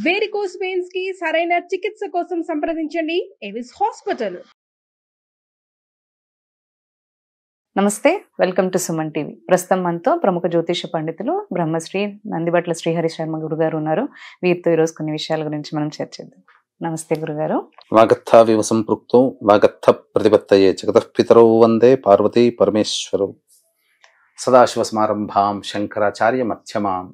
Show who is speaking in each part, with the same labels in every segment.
Speaker 1: Varicose veins కి సరైన చికిత్స కోసం సంప్రదించండి ఎవిస్ హాస్పిటల్.
Speaker 2: నమస్తే, వెల్కమ్ టు సుమన్ టీవీ. ప్రస్తుతం మనతో ప్రముఖ జ్యోతిష పండితులు బ్రహ్మశ్రీ నందిబట్ల శ్రీహరి శర్మ గురుగారు ఉన్నారు. వీరితో ఈరోజు కొన్ని విషయాల గురించి మనం చర్చిద్దాం. నమస్తే గురుగారు.
Speaker 3: వాగర్థావివ సంపృక్తో వాగర్థ ప్రతిపత్తయే జగతః పితరౌ వందే పార్వతీ పరమేశ్వరౌ. సదాశివ సమారంభాం శంకరాచార్య మధ్యమాం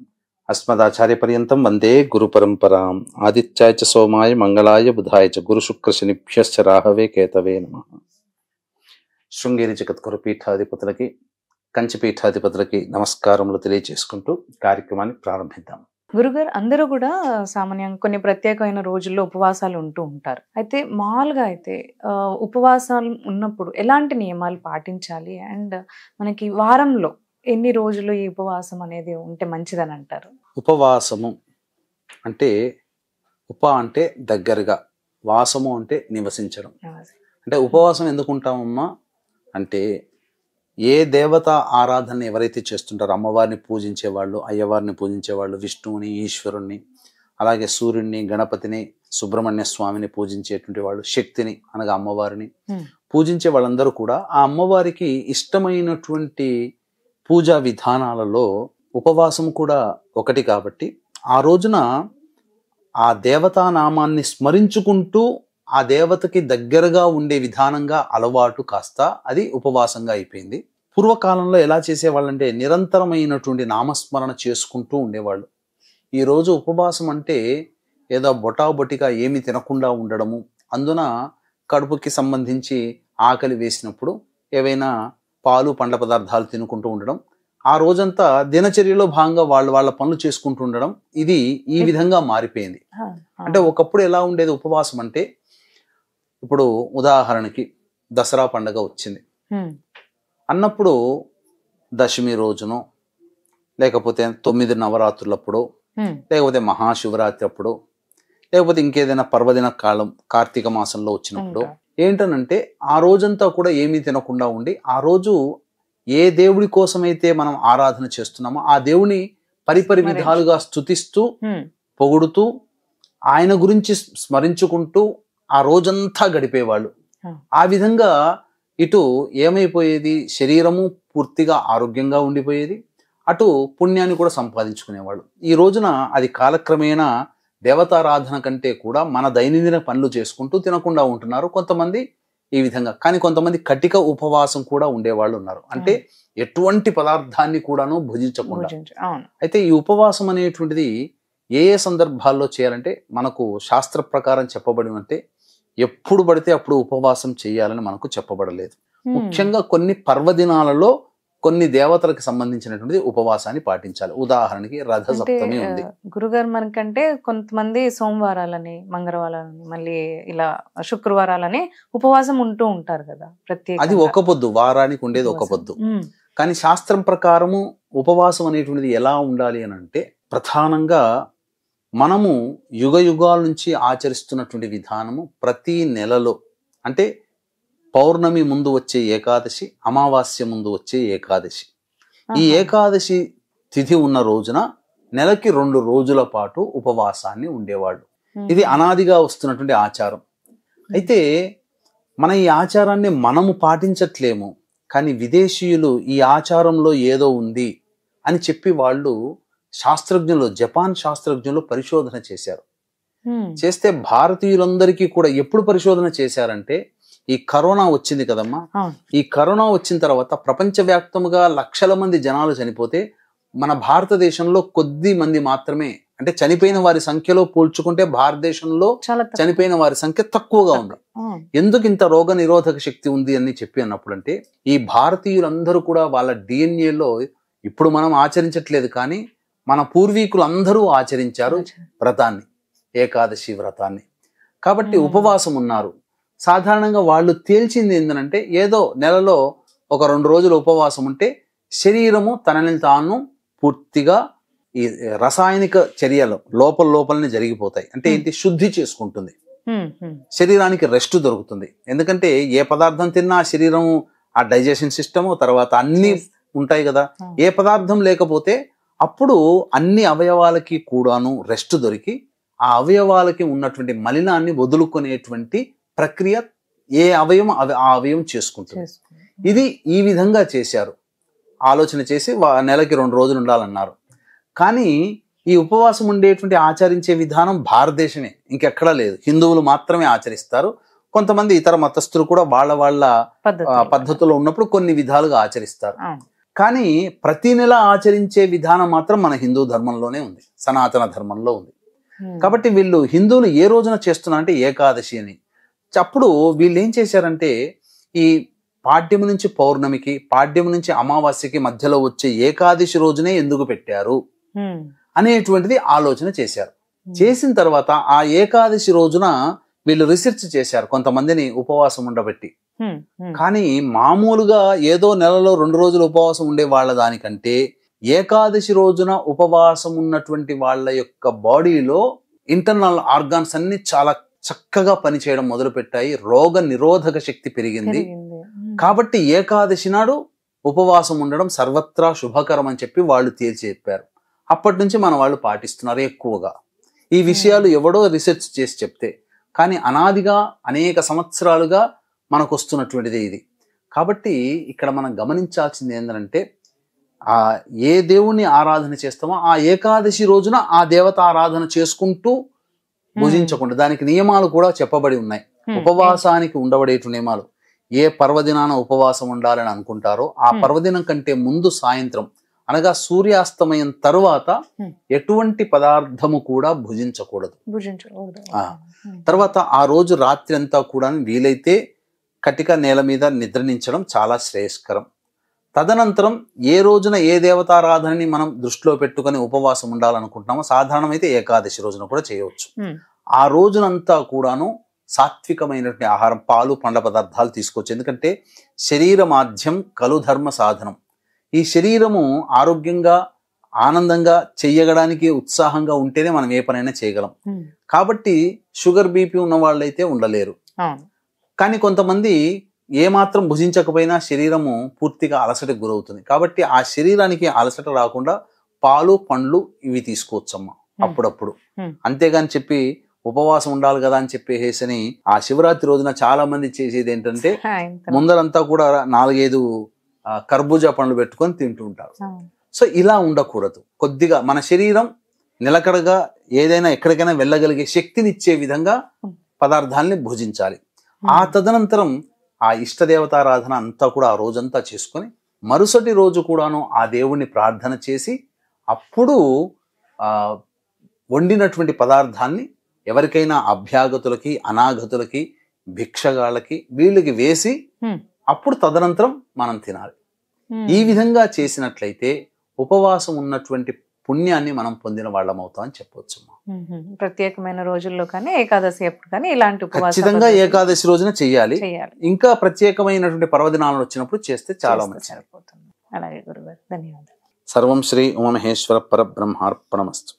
Speaker 3: అస్మదాచార్య పర్యంతం వందే గురు పరంపరాం. ఆదిత్యాయ చ సోమాయ మంగళాయ బుధాయ చ గురు శుక్ర శనిభ్యశ్చ రాహవే కేతవే నమః. శృంగేరి జగద్గురు పీఠాధిపతులకి, కంచి పీఠాధిపతులకి నమస్కారములు తెలియజేసుకుంటూ కార్యక్రమాన్ని ప్రారంభిద్దాం.
Speaker 2: గురుగారు, అందరూ కూడా సామాన్యంగా కొన్ని ప్రత్యేకమైన రోజుల్లో ఉపవాసాలు ఉంటూ ఉంటారు. అయితే మామూలుగా అయితే ఉపవాసాలు ఉన్నప్పుడు ఎలాంటి నియమాలు పాటించాలి, అండ్ మనకి వారంలో ఎన్ని రోజులు ఈ ఉపవాసం అనేది ఉంటే మంచిదని అంటారు?
Speaker 3: ఉపవాసము అంటే అంటే దగ్గరగా, వాసము అంటే నివసించడం. అంటే ఉపవాసం ఎందుకు ఉంటామమ్మా అంటే, ఏ దేవత ఆరాధన ఎవరైతే చేస్తుంటారో, అమ్మవారిని పూజించేవాళ్ళు, అయ్యవారిని పూజించేవాళ్ళు, విష్ణువుని, ఈశ్వరుణ్ణి, అలాగే సూర్యుడిని, గణపతిని, సుబ్రహ్మణ్య స్వామిని పూజించేటువంటి వాళ్ళు, శక్తిని అనగా అమ్మవారిని పూజించే వాళ్ళందరూ కూడా ఆ అమ్మవారికి ఇష్టమైనటువంటి పూజా విధానాలలో ఉపవాసం కూడా ఒకటి. కాబట్టి ఆ రోజున ఆ దేవతా నామాన్ని స్మరించుకుంటూ ఆ దేవతకి దగ్గరగా ఉండే విధానంగా అలవాటు కాస్త అది ఉపవాసంగా అయిపోయింది. పూర్వకాలంలో ఎలా చేసేవాళ్ళంటే నిరంతరమైనటువంటి నామస్మరణ చేసుకుంటూ ఉండేవాళ్ళు. ఈరోజు ఉపవాసం అంటే ఏదో బొటాబొటిగా ఏమి తినకుండా ఉండడము, అందున కడుపుకి సంబంధించి ఆకలి వేసినప్పుడు ఏవైనా పాలు పండ్ల పదార్థాలు తినుకుంటూ ఉండడం, ఆ రోజంతా దినచర్యలో భాగంగా వాళ్ళ పనులు చేసుకుంటూ ఉండడం, ఇది ఈ విధంగా మారిపోయింది. అంటే ఒకప్పుడు ఎలా ఉండేది ఉపవాసం అంటే, ఇప్పుడు ఉదాహరణకి దసరా పండగ వచ్చింది అన్నప్పుడు దశమి రోజునో, లేకపోతే 9 నవరాత్రులప్పుడు, లేకపోతే మహాశివరాత్రి అప్పుడు, లేకపోతే ఇంకేదైనా పర్వదిన కాలం కార్తీక మాసంలో వచ్చినప్పుడు ఏంటనంటే ఆ రోజంతా కూడా ఏమీ తినకుండా ఉండి, ఆ రోజు ఏ దేవుడి కోసమైతే మనం ఆరాధన చేస్తున్నామో ఆ దేవుని పరిపరి విధాలుగా స్తుతిస్తూ, పొగుడుతూ, ఆయన గురించి స్మరించుకుంటూ ఆ రోజంతా గడిపేవాళ్ళు. ఆ విధంగా ఇటు ఏమైపోయేది, శరీరము పూర్తిగా ఆరోగ్యంగా ఉండిపోయేది, అటు పుణ్యాన్ని కూడా సంపాదించుకునేవాళ్ళు. ఈ రోజున అది కాలక్రమేణా దేవతారాధన కంటే కూడా మన దైనందిన పనులు చేసుకుంటూ తినకుండా ఉంటున్నారు కొంతమంది ఈ విధంగా. కానీ కొంతమంది కటిక ఉపవాసం కూడా ఉండేవాళ్ళు ఉన్నారు, అంటే ఎటువంటి పదార్థాన్ని కూడాను భుజించకుండా. అయితే ఈ ఉపవాసం అనేటువంటిది ఏ ఏ సందర్భాల్లో చేయాలంటే, మనకు శాస్త్ర ప్రకారం చెప్పబడినంటే ఎప్పుడు పడితే అప్పుడు ఉపవాసం చేయాలని మనకు చెప్పబడలేదు. ముఖ్యంగా కొన్ని పర్వదినాలలో కొన్ని దేవతలకు సంబంధించినటువంటి ఉపవాసాన్ని పాటించాలి. ఉదాహరణకి రథ సప్తమి ఉంది.
Speaker 2: గురుగారు, మనకంటే కొంతమంది సోమవారాలని, మంగళవారాలని, మళ్ళీ ఇలా శుక్రవారాలని ఉపవాసం ఉంటూ ఉంటారు కదా ప్రత్యేక.
Speaker 3: అది ఒక పొద్దు, వారానికి ఉండేది ఒక పొద్దు. కానీ శాస్త్రం ప్రకారము ఉపవాసం అనేటువంటిది ఎలా ఉండాలి అని అంటే, ప్రధానంగా మనము యుగ యుగాల నుంచి ఆచరిస్తున్నటువంటి విధానము ప్రతి నెలలో, అంటే పౌర్ణమి ముందు వచ్చే ఏకాదశి, అమావాస్య ముందు వచ్చే ఏకాదశి, ఈ ఏకాదశి తిథి ఉన్న రోజున నెలకి 2 రోజుల పాటు ఉపవాసాన్ని ఉండేవాళ్ళు. ఇది అనాదిగా వస్తున్నటువంటి ఆచారం. అయితే మన ఈ ఆచారాన్ని మనము పాటించట్లేము, కానీ విదేశీయులు ఈ ఆచారంలో ఏదో ఉంది అని చెప్పి వాళ్ళు శాస్త్రజ్ఞులు, జపాన్ శాస్త్రజ్ఞులు పరిశోధన చేశారు. చేస్తే భారతీయులందరికీ కూడా ఎప్పుడు పరిశోధన చేశారంటే, ఈ కరోనా వచ్చింది కదమ్మా, ఈ కరోనా వచ్చిన తర్వాత ప్రపంచవ్యాప్తంగా లక్షల మంది జనాలు చనిపోతే మన భారతదేశంలో కొద్ది మంది మాత్రమే, అంటే చనిపోయిన వారి సంఖ్యలో పోల్చుకుంటే భారతదేశంలో చనిపోయిన వారి సంఖ్య తక్కువగా ఉంది. ఎందుకు ఇంత రోగ నిరోధక శక్తి ఉంది అని చెప్పి అన్నప్పుడు, అంటే ఈ భారతీయులందరూ కూడా వాళ్ళ డిఎన్ఏలో, ఇప్పుడు మనం ఆచరించట్లేదు కానీ మన పూర్వీకులు అందరూ ఆచరించారు వ్రతాన్ని, ఏకాదశి వ్రతాన్ని. కాబట్టి ఉపవాసం ఉన్నారు. సాధారణంగా వాళ్ళు తేల్చింది ఏంటంటే, ఏదో నెలలో ఒక 2 రోజులు ఉపవాసం ఉంటే శరీరము తనని తాను పూర్తిగా ఈ రసాయనిక చర్యలు లోపలనే జరిగిపోతాయి. అంటే ఏంటి, శుద్ధి చేసుకుంటుంది, శరీరానికి రెస్ట్ దొరుకుతుంది. ఎందుకంటే ఏ పదార్థం తిన్నా శరీరం, ఆ డైజెషన్ సిస్టము తర్వాత అన్ని ఉంటాయి కదా. ఏ పదార్థం లేకపోతే అప్పుడు అన్ని అవయవాలకి కూడాను రెస్ట్ దొరికి ఆ అవయవాలకి ఉన్నటువంటి మలినాన్ని వదులుకునేటువంటి ప్రక్రియ ఏ అవయవం ఆ అవయవం చేసుకుంటుంది. ఇది ఈ విధంగా చేశారు, ఆలోచన చేసి నెలకి 2 రోజులు ఉండాలన్నారు. కానీ ఈ ఉపవాసం ఉండేటువంటి ఆచరించే విధానం భారతదేశమే, ఇంకెక్కడా లేదు. హిందువులు మాత్రమే ఆచరిస్తారు. కొంతమంది ఇతర మతస్థులు కూడా వాళ్ళ పద్ధతిలో ఉన్నప్పుడు కొన్ని విధాలుగా ఆచరిస్తారు. కానీ ప్రతి నెల ఆచరించే విధానం మాత్రం మన హిందూ ధర్మంలోనే ఉంది, సనాతన ధర్మంలో ఉంది. కాబట్టి వీళ్ళు హిందువులు ఏ రోజున చేస్తున్నారంటే ఏకాదశి అని. అప్పుడు వీళ్ళు ఏం చేశారంటే ఈ పాడ్యము నుంచి పౌర్ణమికి, పాడ్యము నుంచి అమావాస్యకి మధ్యలో వచ్చే ఏకాదశి రోజునే ఎందుకు పెట్టారు అనేటువంటిది ఆలోచన చేశారు. చేసిన తర్వాత ఆ ఏకాదశి రోజున వీళ్ళు రీసెర్చ్ చేశారు, కొంతమందిని ఉపవాసం ఉండబెట్టి. కానీ మామూలుగా ఏదో నెలలో 2 రోజులు ఉపవాసం ఉండే వాళ్ళ దానికంటే ఏకాదశి రోజున ఉపవాసం ఉన్నటువంటి వాళ్ళ యొక్క బాడీలో ఇంటర్నల్ ఆర్గాన్స్ అన్ని చాలా చక్కగా పనిచేయడం మొదలు పెట్టాయి, రోగ నిరోధక శక్తి పెరిగింది. కాబట్టి ఏకాదశి నాడు ఉపవాసం ఉండడం సర్వత్రా శుభకరం అని చెప్పి వాళ్ళు తేల్చి చెప్పారు. అప్పటి నుంచి మన వాళ్ళు పాటిస్తున్నారు ఎక్కువగా. ఈ విషయాలు ఎవడో రీసెర్చ్ చేసి చెప్తే, కానీ అనాదిగా అనేక సంవత్సరాలుగా మనకు వస్తున్నటువంటిది ఇది. కాబట్టి ఇక్కడ మనం గమనించాల్సింది ఏంటంటే ఏ దేవుణ్ణి ఆరాధన చేస్తామో ఆ ఏకాదశి రోజున ఆ దేవత ఆరాధన చేసుకుంటూ భుజించకుండా, దానికి నియమాలు కూడా చెప్పబడి ఉన్నాయి. ఉపవాసానికి ఉండబడేటు నియమాలు. ఏ పర్వదినాన ఉపవాసం ఉండాలని అనుకుంటారో ఆ పర్వదినం కంటే ముందు సాయంత్రం అనగా సూర్యాస్తమయం తరువాత ఎటువంటి పదార్థము కూడా భుజించకూడదు. తర్వాత ఆ రోజు రాత్రి అంతా కూడా వీలైతే కటిక నేల మీద నిద్రించడం చాలా శ్రేయస్కరం. తదనంతరం ఏ రోజున ఏ దేవతారాధనని మనం దృష్టిలో పెట్టుకుని ఉపవాసం ఉండాలనుకుంటున్నామో సాధారణమైతే ఏకాదశి రోజున కూడా చేయవచ్చు. ఆ రోజునంతా కూడాను సాత్వికమైనటువంటి ఆహారం, పాలు పండ్ల పదార్థాలు తీసుకోవచ్చు. ఎందుకంటే శరీర మాధ్యం కలు ధర్మ సాధనం. ఈ శరీరము ఆరోగ్యంగా ఆనందంగా చెయ్యడానికి ఉత్సాహంగా ఉంటేనే మనం ఏ పనైనా చేయగలం. కాబట్టి షుగర్ బీపీ ఉన్న వాళ్ళైతే ఉండలేరు. కానీ కొంతమంది ఏమాత్రం భుజించకపోయినా శరీరము పూర్తిగా అలసటకు గురవుతుంది. కాబట్టి ఆ శరీరానికి అలసట రాకుండా పాలు పండ్లు ఇవి తీసుకోవచ్చమ్మా అప్పుడప్పుడు. అంతేగాని చెప్పి ఉపవాసం ఉండాలి కదా అని చెప్పేసి ఆ శివరాత్రి రోజున చాలా మంది చేసేది ఏంటంటే ముందరంతా కూడా 4-5 కర్బూజా పండ్లు పెట్టుకొని తింటూ ఉంటారు. సో ఇలా ఉండకూడదు. కొద్దిగా మన శరీరం నిలకడగా ఏదైనా ఎక్కడికైనా వెళ్ళగలిగే శక్తినిచ్చే విధంగా పదార్థాలని భుజించాలి. ఆ తదనంతరం ఆ ఇష్టదేవతారాధన అంతా కూడా ఆ రోజంతా చేసుకొని మరుసటి రోజు కూడాను ఆ దేవుణ్ణి ప్రార్థన చేసి అప్పుడు వండినటువంటి పదార్థాన్ని ఎవరికైనా అభ్యాగతులకి, అనాగతులకి, భిక్షగాళ్ళకి వీళ్ళకి వేసి అప్పుడు తదనంతరం మనం తినాలి. ఈ విధంగా చేసినట్లయితే ఉపవాసం ఉన్నటువంటి పుణ్యాన్ని మనం పొందిన వాళ్ళం అవుతాం అని చెప్పవచ్చు.
Speaker 2: ప్రత్యేకమైన రోజుల్లో కానీ ఏకాదశి అప్పుడు కానీ ఇలాంటి
Speaker 3: ఖచ్చితంగా ఏకాదశి రోజున చెయ్యాలి. ఇంకా ప్రత్యేకమైనటువంటి పర్వదినాలు వచ్చినప్పుడు చేస్తే చాలా మంచిది.
Speaker 2: అలాగే గురుగారు, ధన్యవాదాలు.
Speaker 3: సర్వం శ్రీ ఉమామహేశ్వర పరబ్రహ్మార్పణమస్తు.